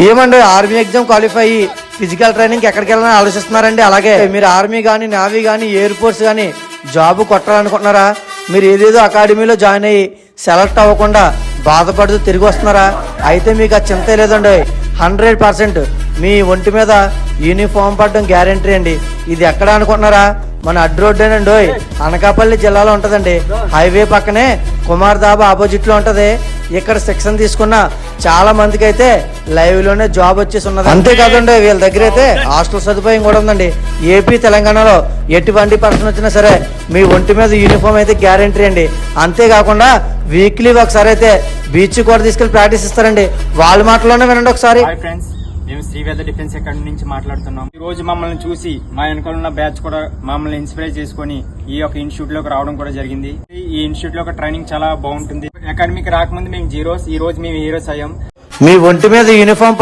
ఏమండి army exam qualify అయ్యి physical training ఎక్కడికి వెళ్ళాలని ఆలోచిస్తున్నారండి? అలాగే మీరు ఆర్మీ కానీ నేవీ కానీ ఎయిర్ ఫోర్స్ కానీ జాబ్ కొట్టాలనుకుంటున్నారా? మీరు ఏదేదో అకాడమీలో జాయిన్ అయ్యి సెలెక్ట్ అవ్వకుండా బాధపడుతూ తిరిగి వస్తున్నారా? అయితే మీకు ఆ చింత లేదండి. 100% మీ ఒంటి మీద యూనిఫామ్ పడడం గ్యారంటీ అండి. ఇది ఎక్కడ అనుకుంటున్నారా? మన అడ్డు రోడ్డేనండి, అనకాపల్లి జిల్లాలో ఉంటదండి. హైవే పక్కనే కుమార్ దాబా ఆపోజిట్ లో ఉంటది. ఇక్కడ శిక్షణ తీసుకున్న చాలా మందికి అయితే లైవ్ లోనే జాబ్ వచ్చేసి ఉన్నది. అంతేకాదండి వీళ్ళ దగ్గర అయితే హాస్టల్ సదుపాయం కూడా ఉందండి. ఏపీ తెలంగాణలో ఎటువంటి పర్సన్ వచ్చినా సరే మీ ఒంటి మీద యూనిఫామ్ అయితే గ్యారంటీ అండి. అంతేకాకుండా వీక్లీ ఒకసారి అయితే బీచ్ కూడా తీసుకెళ్లి ప్రాక్టీస్ ఇస్తారండి. వాళ్ళ మాటలోనే వినండి ఒకసారి. మేము శ్రీవేద డిఫెన్స్ అకాడమీ నుంచి మాట్లాడుతున్నాం. ఈ రోజు మమ్మల్ని చూసి మా వెనకాల ఉన్న బ్యాచ్ కూడా మమ్మల్ని ఇన్స్పైర్ చేసుకుని ఈ యొక్క ఇన్స్టిట్యూట్ లోకి రావడం కూడా జరిగింది. ఈ ఇన్స్టిట్యూట్ లో ట్రైనింగ్ చాలా బాగుంటుంది. అకాడమీకి రాకముందు మేము జీరోస్, ఈ రోజు మేము హీరోస్ అయ్యాం. మీ ఒంటి మీద యూనిఫామ్